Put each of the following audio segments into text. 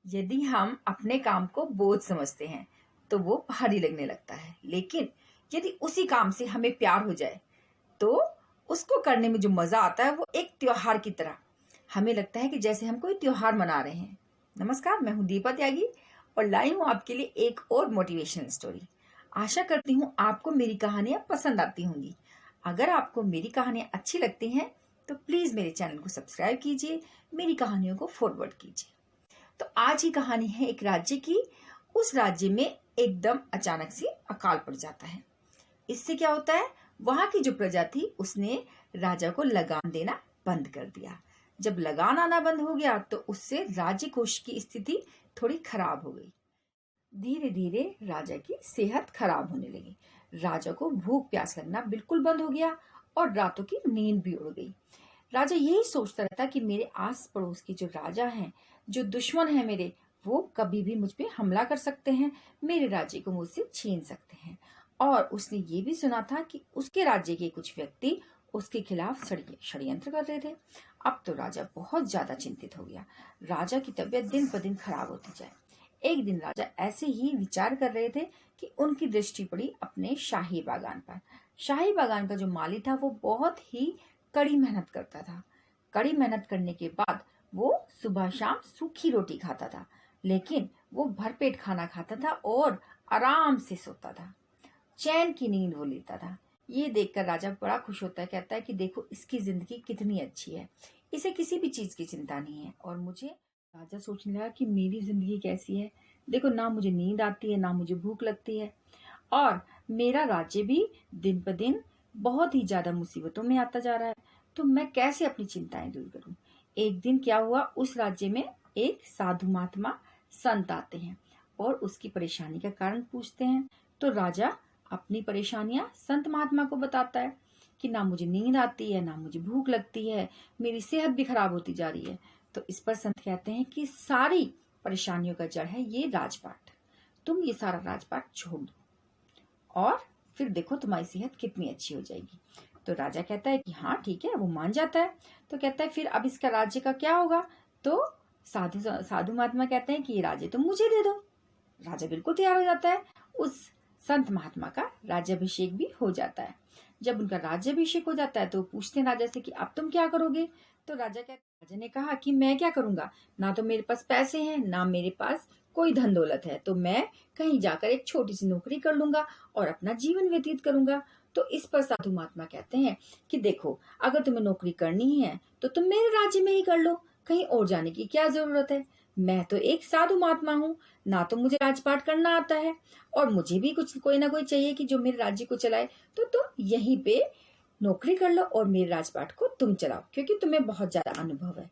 यदि हम अपने काम को बोझ समझते हैं तो वो भारी लगने लगता है, लेकिन यदि उसी काम से हमें प्यार हो जाए तो उसको करने में जो मजा आता है वो एक त्योहार की तरह हमें लगता है कि जैसे हम कोई त्योहार मना रहे हैं। नमस्कार, मैं हूं दीपा त्यागी और लाई हूं आपके लिए एक और मोटिवेशनल स्टोरी। आशा करती हूं आपको मेरी कहानियां पसंद आती होंगी। अगर आपको मेरी कहानियां अच्छी लगती हैं तो प्लीज मेरे चैनल को सब्सक्राइब कीजिए, मेरी कहानियों को फॉरवर्ड कीजिए। तो आज की कहानी है एक राज्य की। उस राज्य में एकदम अचानक से अकाल पड़ जाता है। इससे क्या होता है, वहां की जो प्रजा थी उसने राजा को लगान देना बंद कर दिया। जब लगान आना बंद हो गया तो उससे राज्य कोष की स्थिति थोड़ी खराब हो गई। धीरे धीरे राजा की सेहत खराब होने लगी। राजा को भूख प्यास लगना बिल्कुल बंद हो गया और रातों की नींद भी उड़ गई। राजा यही सोचता रहता कि मेरे आस पड़ोस के जो राजा हैं, जो दुश्मन हैं मेरे, वो कभी भी मुझ पे हमला कर सकते हैं, मेरे राज्य को मुझसे छीन सकते हैं। और उसने ये भी सुना था कि उसके राज्य के कुछ व्यक्ति उसके खिलाफ षड्यंत्र कर रहे थे। अब तो राजा बहुत ज्यादा चिंतित हो गया। राजा की तबीयत दिन ब दिन खराब होती जाए। एक दिन राजा ऐसे ही विचार कर रहे थे कि उनकी दृष्टि पड़ी अपने शाही बागान पर। शाही बागान का जो माली था वो बहुत ही कड़ी मेहनत करता था। कड़ी मेहनत करने के बाद वो सुबह शाम सूखी रोटी खाता था, लेकिन वो भरपेट खाना खाता था और आराम से सोता था। चैन की नींद वो लेता था। ये देखकर राजा बड़ा खुश होता है, कहता है कि देखो इसकी जिंदगी कितनी अच्छी है, इसे किसी भी चीज की चिंता नहीं है। और मुझे, राजा सोचने लगा कि मेरी जिंदगी कैसी है। देखो, ना मुझे नींद आती है, ना मुझे भूख लगती है, और मेरा राज्य भी दिन ब दिन बहुत ही ज्यादा मुसीबतों में आता जा रहा है। तो मैं कैसे अपनी चिंताएं दूर करूं। एक दिन क्या हुआ, उस राज्य में एक साधु महात्मा संत आते हैं और उसकी परेशानी का कारण पूछते हैं। तो राजा अपनी परेशानियां संत महात्मा को बताता है कि ना मुझे नींद आती है, ना मुझे भूख लगती है, मेरी सेहत भी खराब होती जा रही है। तो इस पर संत कहते हैं कि सारी परेशानियों का जड़ है ये राजपाट। तुम ये सारा राजपाट छोड़ दो और फिर देखो तुम्हारी सेहत कितनी अच्छी हो जाएगी। तो राजा कहता है कि हाँ ठीक है, वो मान जाता है। तो कहता है फिर अब इसका राज्य का क्या होगा। तो साधु साधु महात्मा कहते हैं कि ये राज्य तुम मुझे दे दो। राजा बिल्कुल तैयार हो जाता है। उस संत महात्मा का राज्याभिषेक भी हो जाता है। जब उनका राज्याभिषेक हो जाता है तो पूछते हैं राजा से कि अब तुम क्या करोगे। तो राजा ने कहा कि मैं क्या करूंगा, ना तो मेरे पास पैसे हैं, ना मेरे पास कोई धन दौलत है, तो मैं कहीं जाकर एक छोटी सी नौकरी कर लूंगा और अपना जीवन व्यतीत करूंगा। तो इस पर साधु महात्मा कहते हैं कि देखो, अगर तुम्हें नौकरी करनी ही है तो तुम मेरे राज्य में ही कर लो, कहीं और जाने की क्या जरूरत है। मैं तो एक साधु महात्मा हूँ, ना तो मुझे राजपाट करना आता है और मुझे भी कुछ कोई ना कोई चाहिए कि जो मेरे राज्य को चलाए। तो तुम यहीं पे नौकरी कर लो और मेरे राजपाट को तुम चलाओ, क्योंकि तुम्हें बहुत ज्यादा अनुभव है।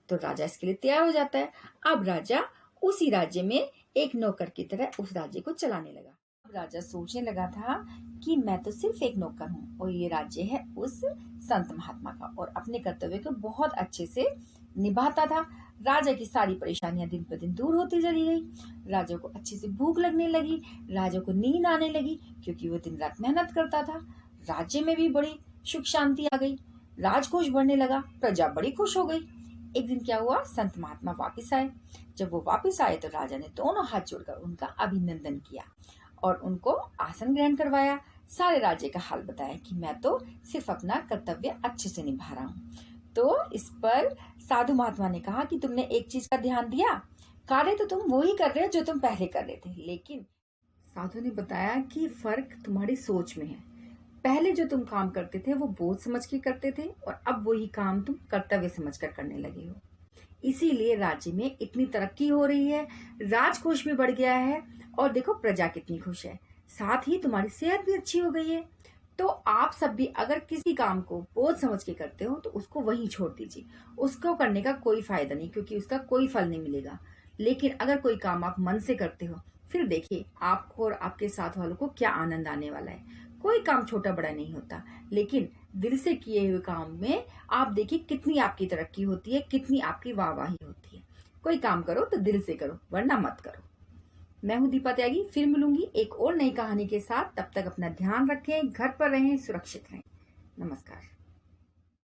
तो राजा इसके लिए तैयार हो जाता है। अब राजा उसी राज्य में एक नौकर की तरह उस राज्य को चलाने लगा। अब राजा सोचने लगा था कि मैं तो सिर्फ एक नौकर हूँ और ये राज्य है उस संत महात्मा का, और अपने कर्तव्य को बहुत अच्छे से निभाता था। राजा की सारी परेशानियां दिन पर दिन दूर होती चली गई। राजा को अच्छे से भूख लगने लगी, राजा को नींद आने लगी, क्योंकि वो दिन रात मेहनत करता था। राज्य में भी बड़ी सुख शांति आ गई, राजकोष बढ़ने लगा, प्रजा बड़ी खुश हो गई। एक दिन क्या हुआ, संत महात्मा वापिस आए। जब वो वापिस आए तो राजा ने दोनों हाथ जोड़कर उनका अभिनंदन किया और उनको आसन ग्रहण करवाया। सारे राज्य का हाल बताया कि मैं तो सिर्फ अपना कर्तव्य अच्छे से निभा रहा हूँ। तो इस पर साधु महात्मा ने कहा कि तुमने एक चीज का ध्यान दिया, कार्य तो तुम वही कर रहे हो जो तुम पहले कर रहे थे, लेकिन साधु ने बताया कि फर्क तुम्हारी सोच में है। पहले जो तुम काम करते थे वो बोझ समझ के करते थे और अब वही काम तुम कर्तव्य समझकर करने लगे हो। इसीलिए राज्य में इतनी तरक्की हो रही है, राजकोष भी बढ़ गया है और देखो प्रजा कितनी खुश है, साथ ही तुम्हारी सेहत भी अच्छी हो गई है। तो आप सब भी अगर किसी काम को बोझ समझ के करते हो तो उसको वहीं छोड़ दीजिए। उसको करने का कोई फायदा नहीं, क्योंकि उसका कोई फल नहीं मिलेगा। लेकिन अगर कोई काम आप मन से करते हो, फिर देखिए आपको और आपके साथ वालों को क्या आनंद आने वाला है। कोई काम छोटा बड़ा नहीं होता, लेकिन दिल से किए हुए काम में आप देखिए कितनी आपकी तरक्की होती है, कितनी आपकी वाहवाही होती है। कोई काम करो तो दिल से करो, वरना मत करो। मैं हूं दीपा त्यागी, फिर मिलूंगी एक और नई कहानी के साथ। तब तक अपना ध्यान रखें, घर पर रहें, सुरक्षित रहें। नमस्कार।